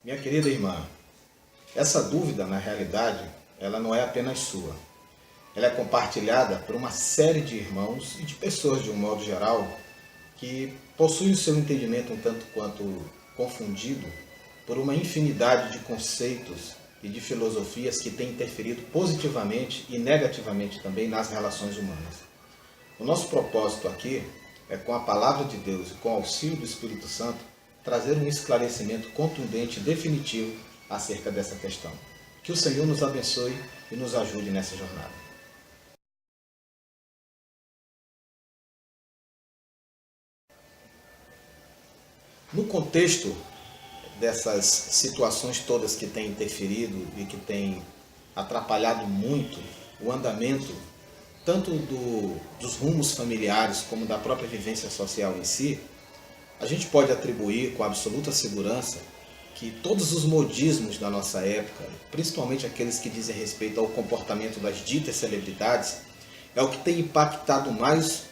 Minha querida irmã, essa dúvida, na realidade, ela não é apenas sua. Ela é compartilhada por uma série de irmãos e de pessoas, de um modo geral, que possuem o seu entendimento um tanto quanto confundido por uma infinidade de conceitos e de filosofias que têm interferido positivamente e negativamente também nas relações humanas. O nosso propósito aqui é, com a palavra de Deus e com o auxílio do Espírito Santo, trazer um esclarecimento contundente e definitivo acerca dessa questão. Que o Senhor nos abençoe e nos ajude nessa jornada. No contexto dessas situações todas que têm interferido e que têm atrapalhado muito o andamento tanto dos rumos familiares como da própria vivência social em si, a gente pode atribuir com absoluta segurança que todos os modismos da nossa época, principalmente aqueles que dizem respeito ao comportamento das ditas celebridades, é o que tem impactado mais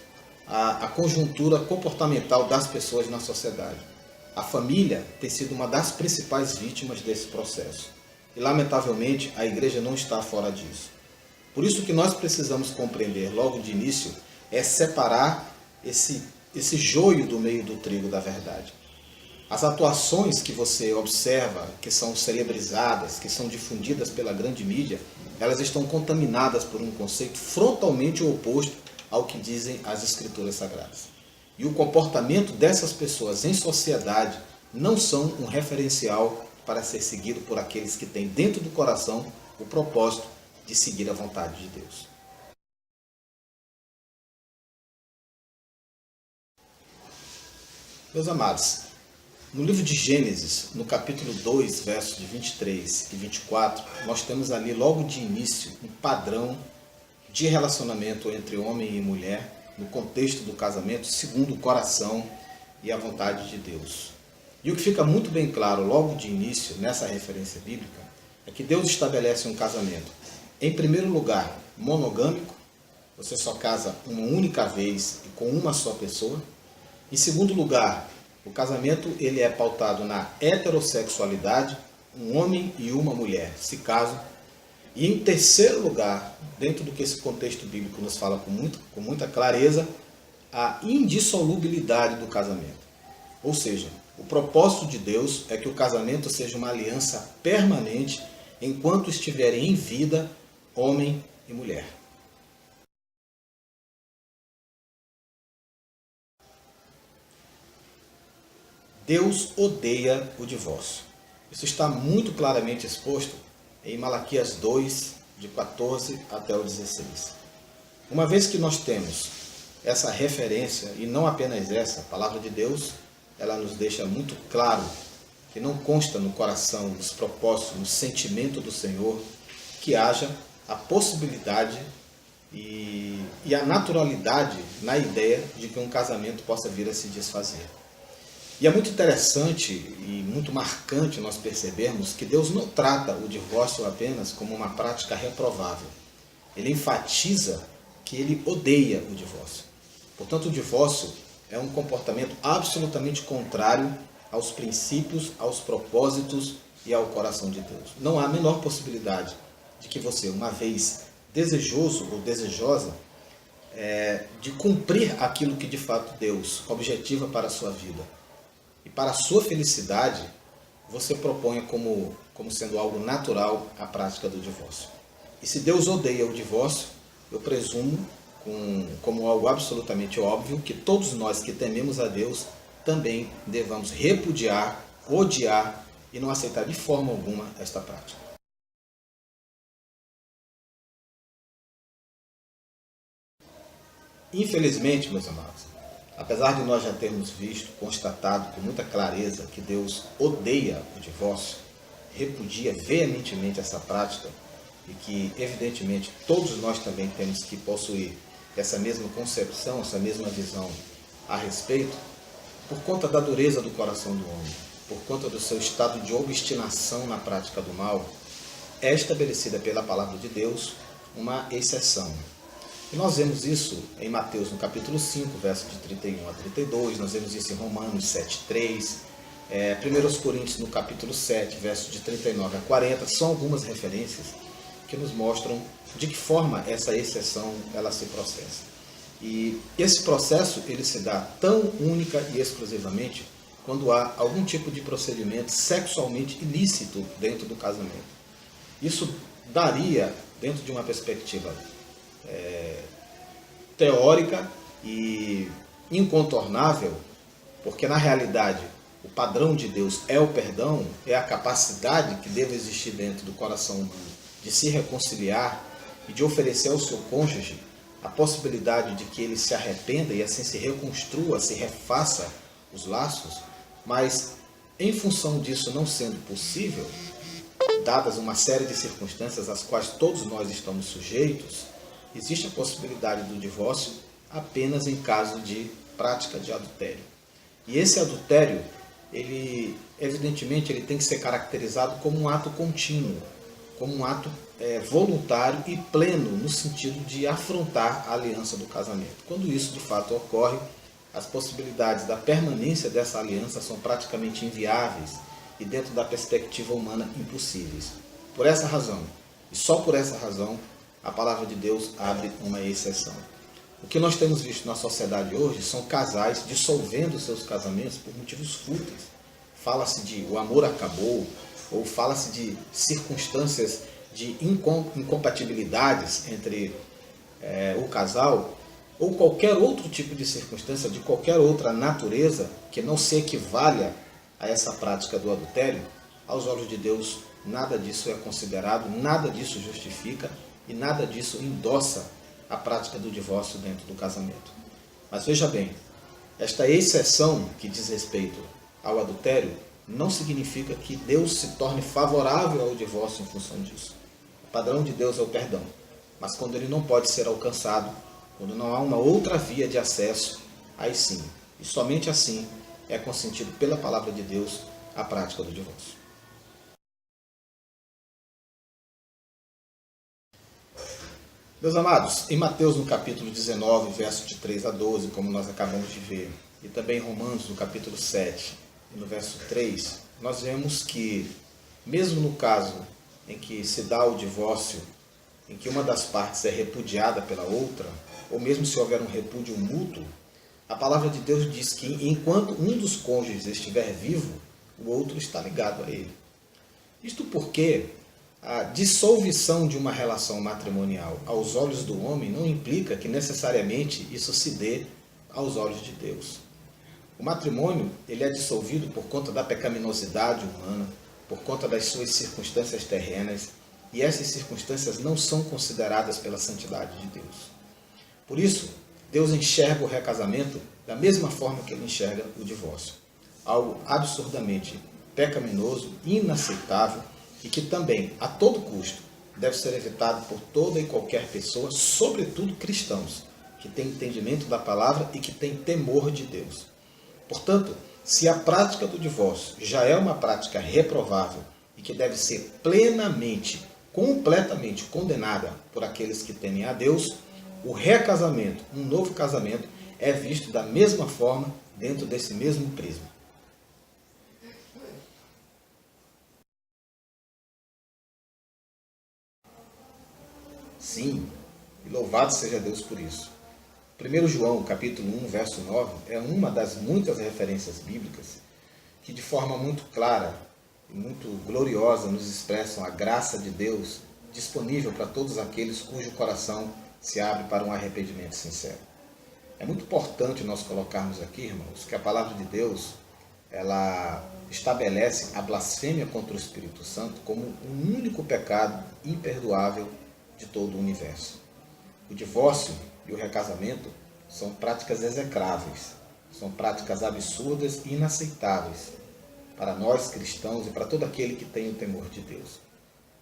a conjuntura comportamental das pessoas na sociedade. A família tem sido uma das principais vítimas desse processo. E, lamentavelmente, a igreja não está fora disso. Por isso que nós precisamos compreender logo de início é separar esse joio do meio do trigo da verdade. As atuações que você observa, que são celebrizadas, que são difundidas pela grande mídia, elas estão contaminadas por um conceito frontalmente oposto ao que dizem as Escrituras Sagradas. E o comportamento dessas pessoas em sociedade não são um referencial para ser seguido por aqueles que têm dentro do coração o propósito de seguir a vontade de Deus. Meus amados, no livro de Gênesis, no capítulo 2, versos de 23 e 24, nós temos ali logo de início um padrão de relacionamento entre homem e mulher no contexto do casamento, segundo o coração e a vontade de Deus. E o que fica muito bem claro logo de início nessa referência bíblica é que Deus estabelece um casamento, em primeiro lugar, monogâmico, você só casa uma única vez e com uma só pessoa. Em segundo lugar, o casamento ele é pautado na heterossexualidade, um homem e uma mulher se casam. E em terceiro lugar, dentro do que esse contexto bíblico nos fala com muita clareza, a indissolubilidade do casamento. Ou seja, o propósito de Deus é que o casamento seja uma aliança permanente enquanto estiverem em vida homem e mulher. Deus odeia o divórcio. Isso está muito claramente exposto em Malaquias 2, de 14 até o 16. Uma vez que nós temos essa referência, e não apenas essa, a palavra de Deus, ela nos deixa muito claro que não consta no coração, nos propósitos, no sentimento do Senhor, que haja a possibilidade e a naturalidade na ideia de que um casamento possa vir a se desfazer. E é muito interessante e muito marcante nós percebermos que Deus não trata o divórcio apenas como uma prática reprovável. Ele enfatiza que ele odeia o divórcio. Portanto, o divórcio é um comportamento absolutamente contrário aos princípios, aos propósitos e ao coração de Deus. Não há a menor possibilidade de que você, uma vez desejoso ou desejosa, de cumprir aquilo que de fato Deus objetiva para a sua vida. E para a sua felicidade, você proponha como sendo algo natural a prática do divórcio. E se Deus odeia o divórcio, eu presumo, como algo absolutamente óbvio, que todos nós que tememos a Deus também devamos repudiar, odiar e não aceitar de forma alguma esta prática. Infelizmente, meus amados, apesar de nós já termos visto, constatado com muita clareza que Deus odeia o divórcio, repudia veementemente essa prática e que, evidentemente, todos nós também temos que possuir essa mesma concepção, essa mesma visão a respeito, por conta da dureza do coração do homem, por conta do seu estado de obstinação na prática do mal, é estabelecida pela palavra de Deus uma exceção. E nós vemos isso em Mateus, no capítulo 5, versos de 31 a 32, nós vemos isso em Romanos 7,3, 1 Coríntios, no capítulo 7, versos de 39 a 40, são algumas referências que nos mostram de que forma essa exceção ela se processa. E esse processo ele se dá tão única e exclusivamente quando há algum tipo de procedimento sexualmente ilícito dentro do casamento. Isso daria, dentro de uma perspectiva teórica e incontornável, porque na realidade o padrão de Deus é o perdão, é a capacidade que deve existir dentro do coração humano de se reconciliar e de oferecer ao seu cônjuge a possibilidade de que ele se arrependa e assim se reconstrua, se refaça os laços, mas em função disso não sendo possível, dadas uma série de circunstâncias às quais todos nós estamos sujeitos, existe a possibilidade do divórcio apenas em caso de prática de adultério. E esse adultério, ele evidentemente ele tem que ser caracterizado como um ato contínuo, como um ato voluntário e pleno no sentido de afrontar a aliança do casamento. Quando isso de fato ocorre, as possibilidades da permanência dessa aliança são praticamente inviáveis e dentro da perspectiva humana impossíveis. Por essa razão, e só por essa razão, a palavra de Deus abre uma exceção. O que nós temos visto na sociedade hoje são casais dissolvendo seus casamentos por motivos fúteis. Fala-se de o amor acabou, ou fala-se de circunstâncias de incompatibilidades entre o casal, ou qualquer outro tipo de circunstância, de qualquer outra natureza, que não se equivalha a essa prática do adultério. Aos olhos de Deus, nada disso é considerado, nada disso justifica e nada disso endossa a prática do divórcio dentro do casamento. Mas veja bem, esta exceção que diz respeito ao adultério não significa que Deus se torne favorável ao divórcio em função disso. O padrão de Deus é o perdão, mas quando ele não pode ser alcançado, quando não há uma outra via de acesso, aí sim, e somente assim, é consentido pela palavra de Deus a prática do divórcio. Meus amados, em Mateus no capítulo 19, versos de 3 a 12, como nós acabamos de ver, e também em Romanos no capítulo 7, no verso 3, nós vemos que, mesmo no caso em que se dá o divórcio, em que uma das partes é repudiada pela outra, ou mesmo se houver um repúdio mútuo, a palavra de Deus diz que enquanto um dos cônjuges estiver vivo, o outro está ligado a ele. Isto porque a dissolução de uma relação matrimonial aos olhos do homem não implica que necessariamente isso se dê aos olhos de Deus. O matrimônio ele é dissolvido por conta da pecaminosidade humana, por conta das suas circunstâncias terrenas, e essas circunstâncias não são consideradas pela santidade de Deus. Por isso, Deus enxerga o recasamento da mesma forma que ele enxerga o divórcio. Algo absurdamente pecaminoso, inaceitável e que também, a todo custo, deve ser evitado por toda e qualquer pessoa, sobretudo cristãos, que têm entendimento da palavra e que têm temor de Deus. Portanto, se a prática do divórcio já é uma prática reprovável e que deve ser plenamente, completamente condenada por aqueles que temem a Deus, o recasamento, um novo casamento, é visto da mesma forma dentro desse mesmo prisma. Sim, e louvado seja Deus por isso. 1 João, capítulo 1, verso 9, é uma das muitas referências bíblicas que de forma muito clara e muito gloriosa nos expressam a graça de Deus disponível para todos aqueles cujo coração se abre para um arrependimento sincero. É muito importante nós colocarmos aqui, irmãos, que a palavra de Deus, ela estabelece a blasfêmia contra o Espírito Santo como um único pecado imperdoável de todo o universo. O divórcio e o recasamento são práticas execráveis, são práticas absurdas e inaceitáveis para nós cristãos e para todo aquele que tem o temor de Deus.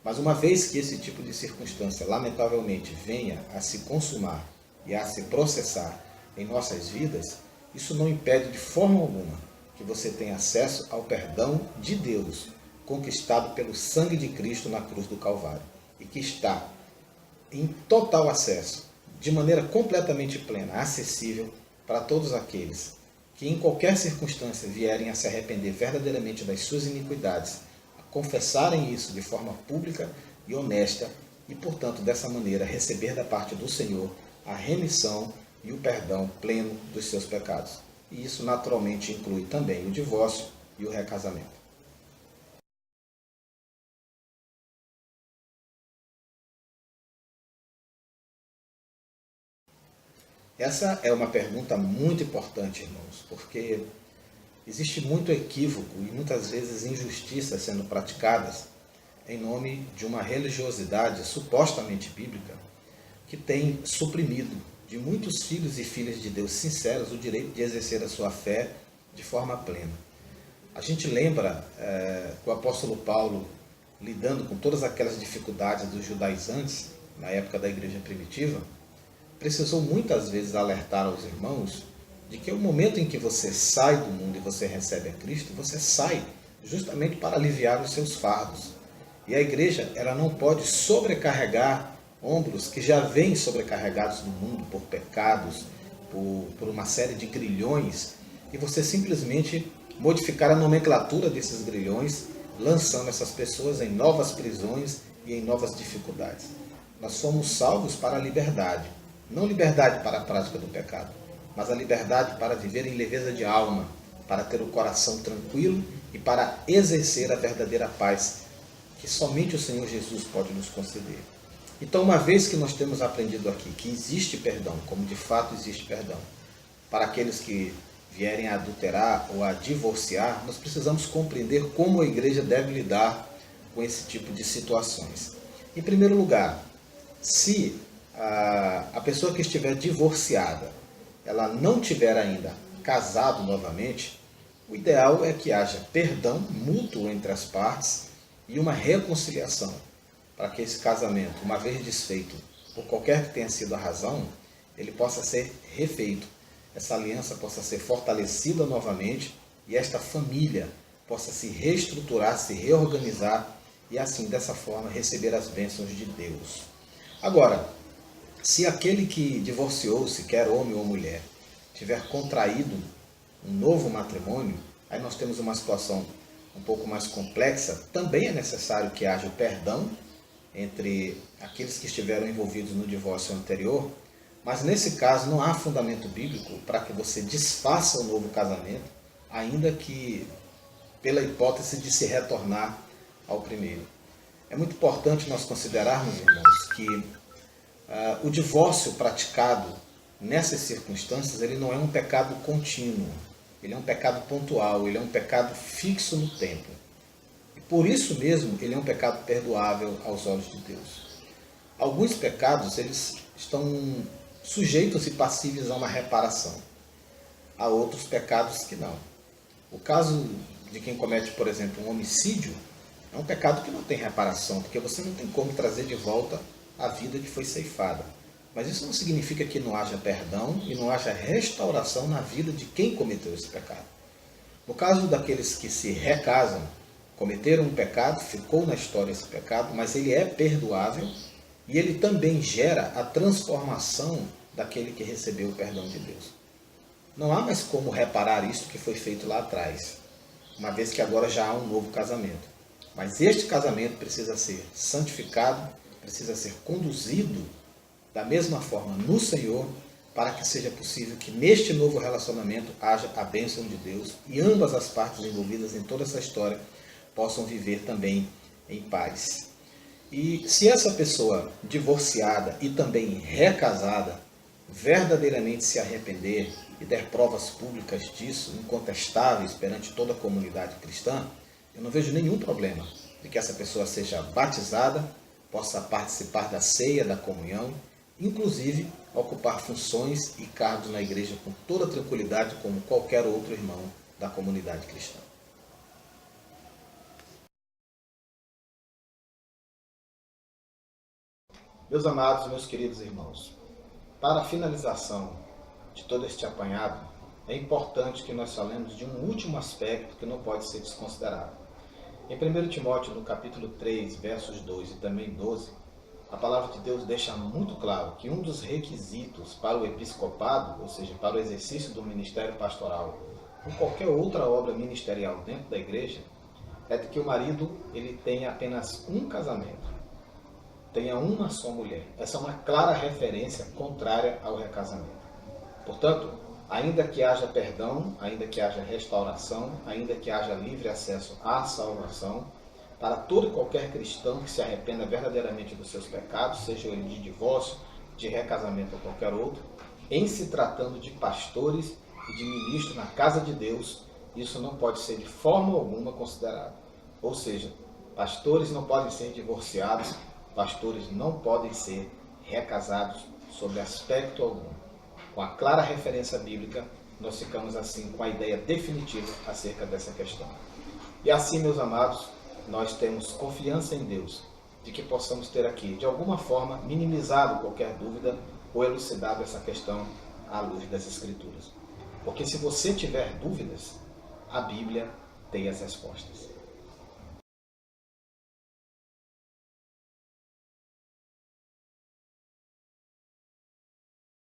Mas uma vez que esse tipo de circunstância, lamentavelmente, venha a se consumar e a se processar em nossas vidas, isso não impede de forma alguma que você tenha acesso ao perdão de Deus, conquistado pelo sangue de Cristo na cruz do Calvário, e que está em total acesso, de maneira completamente plena, acessível para todos aqueles que em qualquer circunstância vierem a se arrepender verdadeiramente das suas iniquidades, a confessarem isso de forma pública e honesta e, portanto, dessa maneira receber da parte do Senhor a remissão e o perdão pleno dos seus pecados. E isso naturalmente inclui também o divórcio e o recasamento. Essa é uma pergunta muito importante, irmãos, porque existe muito equívoco e muitas vezes injustiças sendo praticadas em nome de uma religiosidade supostamente bíblica que tem suprimido de muitos filhos e filhas de Deus sinceros o direito de exercer a sua fé de forma plena. A gente lembra que o apóstolo Paulo, lidando com todas aquelas dificuldades dos judaizantes na época da igreja primitiva, precisou muitas vezes alertar aos irmãos de que o momento em que você sai do mundo e você recebe a Cristo, você sai justamente para aliviar os seus fardos. E a igreja, ela não pode sobrecarregar ombros que já vêm sobrecarregados no mundo por pecados, por uma série de grilhões, e você simplesmente modificar a nomenclatura desses grilhões, lançando essas pessoas em novas prisões e em novas dificuldades. Nós somos salvos para a liberdade. Não liberdade para a prática do pecado, mas a liberdade para viver em leveza de alma, para ter o coração tranquilo e para exercer a verdadeira paz que somente o Senhor Jesus pode nos conceder. Então, uma vez que nós temos aprendido aqui que existe perdão, como de fato existe perdão, para aqueles que vierem a adulterar ou a divorciar, nós precisamos compreender como a igreja deve lidar com esse tipo de situações. Em primeiro lugar, se a pessoa que estiver divorciada, ela não tiver ainda casado novamente, o ideal é que haja perdão mútuo entre as partes e uma reconciliação, para que esse casamento, uma vez desfeito, por qualquer que tenha sido a razão, ele possa ser refeito, essa aliança possa ser fortalecida novamente e esta família possa se reestruturar, se reorganizar e assim, dessa forma, receber as bênçãos de Deus. Agora, se aquele que divorciou-se, quer homem ou mulher, tiver contraído um novo matrimônio, aí nós temos uma situação um pouco mais complexa, também é necessário que haja o perdão entre aqueles que estiveram envolvidos no divórcio anterior, mas nesse caso não há fundamento bíblico para que você desfaça o novo casamento, ainda que pela hipótese de se retornar ao primeiro. É muito importante nós considerarmos, irmãos, que o divórcio praticado nessas circunstâncias, ele não é um pecado contínuo, ele é um pecado pontual, ele é um pecado fixo no tempo. E por isso mesmo, ele é um pecado perdoável aos olhos de Deus. Alguns pecados, eles estão sujeitos e passíveis a uma reparação. Há outros pecados que não. O caso de quem comete, por exemplo, um homicídio, é um pecado que não tem reparação, porque você não tem como trazer de volta a vida que foi ceifada. Mas isso não significa que não haja perdão e não haja restauração na vida de quem cometeu esse pecado. No caso daqueles que se recasam, cometeram um pecado, ficou na história esse pecado, mas ele é perdoável e ele também gera a transformação daquele que recebeu o perdão de Deus. Não há mais como reparar isso que foi feito lá atrás, uma vez que agora já há um novo casamento. Mas este casamento precisa ser santificado, precisa ser conduzido da mesma forma no Senhor, para que seja possível que neste novo relacionamento haja a bênção de Deus e ambas as partes envolvidas em toda essa história possam viver também em paz. E se essa pessoa divorciada e também recasada verdadeiramente se arrepender e der provas públicas disso, incontestáveis perante toda a comunidade cristã, eu não vejo nenhum problema de que essa pessoa seja batizada, possa participar da ceia, da comunhão, inclusive ocupar funções e cargos na igreja com toda tranquilidade, como qualquer outro irmão da comunidade cristã. Meus amados, meus queridos irmãos, para a finalização de todo este apanhado, é importante que nós falemos de um último aspecto que não pode ser desconsiderado. Em 1 Timóteo, no capítulo 3, versos 2 e também 12, a palavra de Deus deixa muito claro que um dos requisitos para o episcopado, ou seja, para o exercício do ministério pastoral ou qualquer outra obra ministerial dentro da igreja, é de que o marido ele tenha apenas um casamento, tenha uma só mulher. Essa é uma clara referência contrária ao recasamento. Portanto, ainda que haja perdão, ainda que haja restauração, ainda que haja livre acesso à salvação, para todo e qualquer cristão que se arrependa verdadeiramente dos seus pecados, seja ele de divórcio, de recasamento ou qualquer outro, em se tratando de pastores e de ministros na casa de Deus, isso não pode ser de forma alguma considerado. Ou seja, pastores não podem ser divorciados, pastores não podem ser recasados sob aspecto algum. Com a clara referência bíblica, nós ficamos assim com a ideia definitiva acerca dessa questão. E assim, meus amados, nós temos confiança em Deus, de que possamos ter aqui, de alguma forma, minimizado qualquer dúvida ou elucidado essa questão à luz das Escrituras. Porque se você tiver dúvidas, a Bíblia tem as respostas.